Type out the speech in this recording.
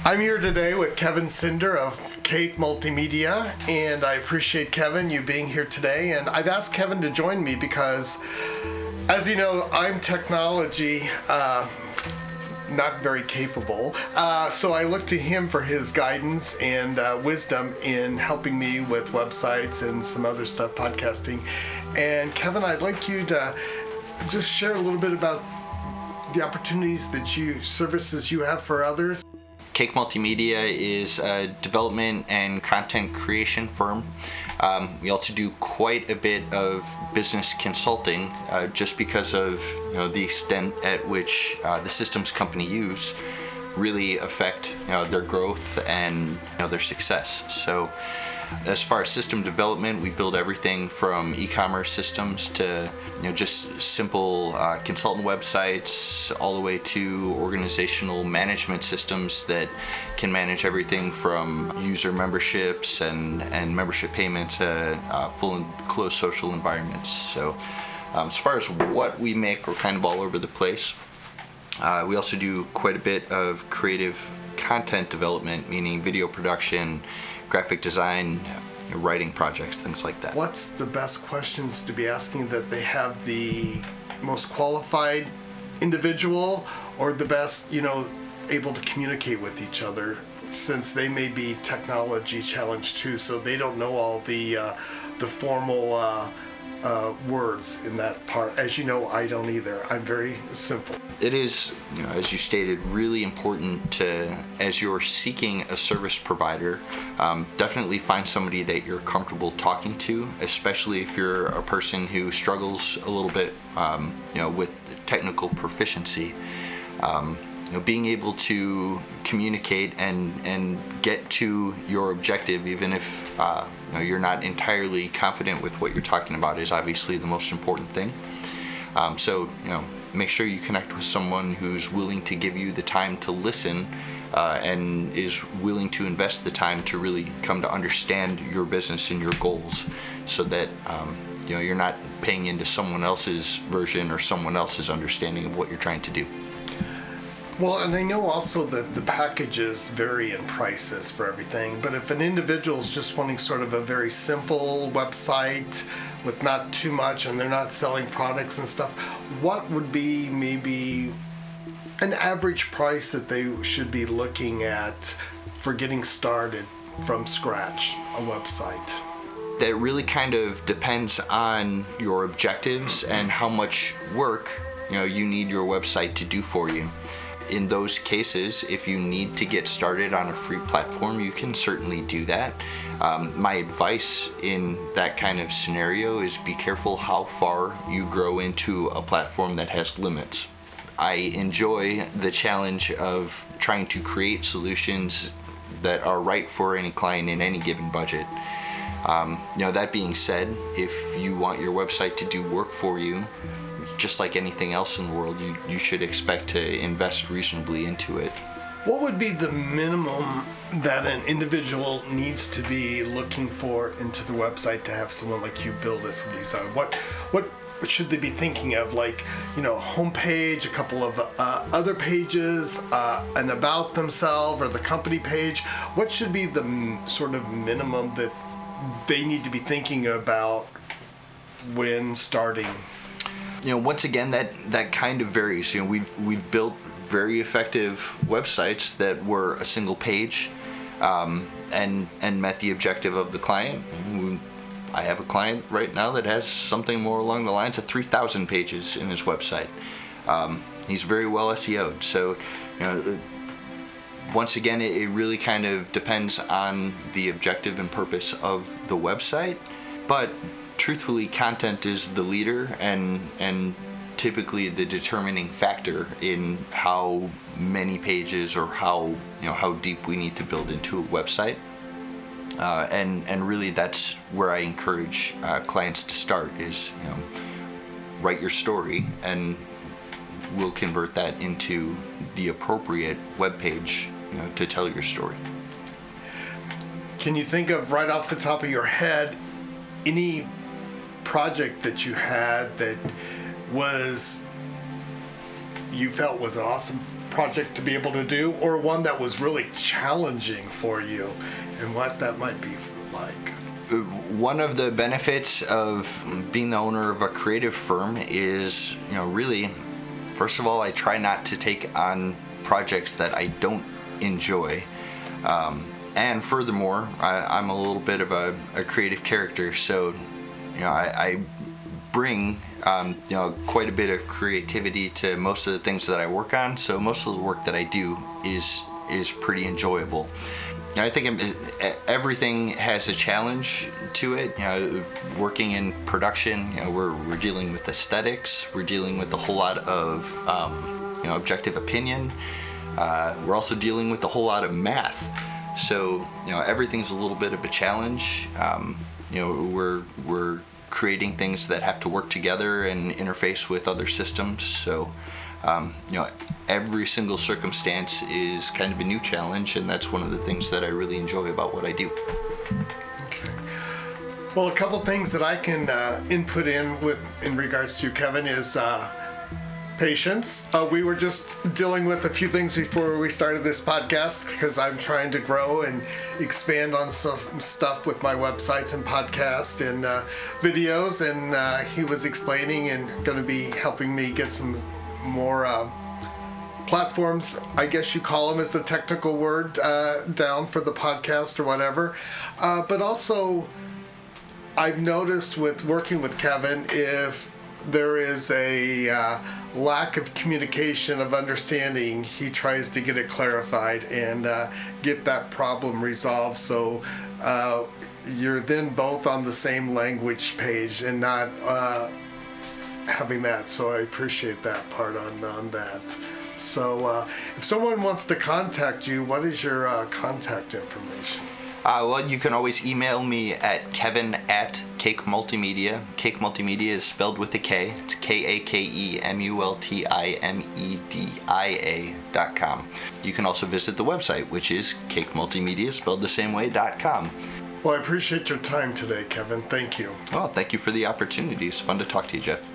I'm here today with Kevin Cinder of Kake Multimedia, and I appreciate, Kevin, you being here today. And I've asked Kevin to join me because, as you know, I'm technology not very capable, so I look to him for his guidance and wisdom in helping me with websites and some other stuff, podcasting. And Kevin, I'd like you to just share a little bit about the opportunities services you have for others. Kake Multimedia is a development and content creation firm. We also do quite a bit of business consulting, just because of the extent at which the systems company use really affect their growth and their success. So, as far as system development, we build everything from e-commerce systems to just simple consultant websites, all the way to organizational management systems that can manage everything from user memberships and membership payments to full and closed social environments. So as far as what we make, we're kind of all over the place. We also do quite a bit of creative content development, meaning video production, graphic design, writing projects, things like that. What's the best questions to be asking that they have the most qualified individual or the best, able to communicate with each other, since they may be technology challenged too, so they don't know all the formal words in that part. As you know, I don't either. I'm very simple. It is, as you stated, really important to, as you're seeking a service provider, definitely find somebody that you're comfortable talking to, especially if you're a person who struggles a little bit, with technical proficiency. Being able to communicate and get to your objective, even if you're not entirely confident with what you're talking about, is obviously the most important thing. So make sure you connect with someone who's willing to give you the time to listen and is willing to invest the time to really come to understand your business and your goals, so that you're not paying into someone else's version or someone else's understanding of what you're trying to do. Well, and I know also that the packages vary in prices for everything, but if an individual is just wanting sort of a very simple website with not too much and they're not selling products and stuff, what would be maybe an average price that they should be looking at for getting started from scratch, a website? That really kind of depends on your objectives and how much work you need your website to do for you. In those cases, if you need to get started on a free platform, you can certainly do that. My advice in that kind of scenario is be careful how far you grow into a platform that has limits. I enjoy the challenge of trying to create solutions that are right for any client in any given budget. That being said, if you want your website to do work for you, just like anything else in the world, you should expect to invest reasonably into it. What would be the minimum that an individual needs to be looking for into the website to have someone like you build it from design? What should they be thinking of? Like, homepage, a couple of other pages, an about themselves or the company page. What should be the sort of minimum that they need to be thinking about when starting? Once again, that kind of varies. We've built very effective websites that were a single page, and met the objective of the client. I have a client right now that has something more along the lines of 3,000 pages in his website. He's very well SEO'd. So, once again, it really kind of depends on the objective and purpose of the website, but truthfully, content is the leader and typically the determining factor in how many pages or how deep we need to build into a website. And really, that's where I encourage clients to start is write your story, and we'll convert that into the appropriate web page to tell your story. Can you think of, right off the top of your head, any project that you had that you felt was an awesome project to be able to do, or one that was really challenging for you, and what that might be like. One of the benefits of being the owner of a creative firm is, really, first of all, I try not to take on projects that I don't enjoy. And furthermore, I'm a little bit of a creative character, so I bring quite a bit of creativity to most of the things that I work on. So most of the work that I do is pretty enjoyable. I think everything has a challenge to it. Working in production, we're dealing with aesthetics. We're dealing with a whole lot of objective opinion. We're also dealing with a whole lot of math. So everything's a little bit of a challenge. We're creating things that have to work together and interface with other systems. So every single circumstance is kind of a new challenge, and that's one of the things that I really enjoy about what I do. Okay. Well, a couple things that I can input in regards to Kevin is patience. We were just dealing with a few things before we started this podcast, because I'm trying to grow and expand on some stuff with my websites and podcast and videos, and he was explaining and going to be helping me get some more platforms, I guess you call them, is the technical word, down for the podcast or whatever. But also, I've noticed with working with Kevin, if there is a lack of communication, of understanding, he tries to get it clarified and get that problem resolved, so you're then both on the same language page and not having that. So I appreciate that part on that. So if someone wants to contact you, what is your contact information? Well, you can always email me at kevin@Kake Multimedia. Kake Multimedia is spelled with a K. It's KakeMultimedia.com. You can also visit the website, which is Kake Multimedia, spelled the same way, .com. Well, I appreciate your time today, Kevin. Thank you. Well, thank you for the opportunity. It's fun to talk to you, Jeff.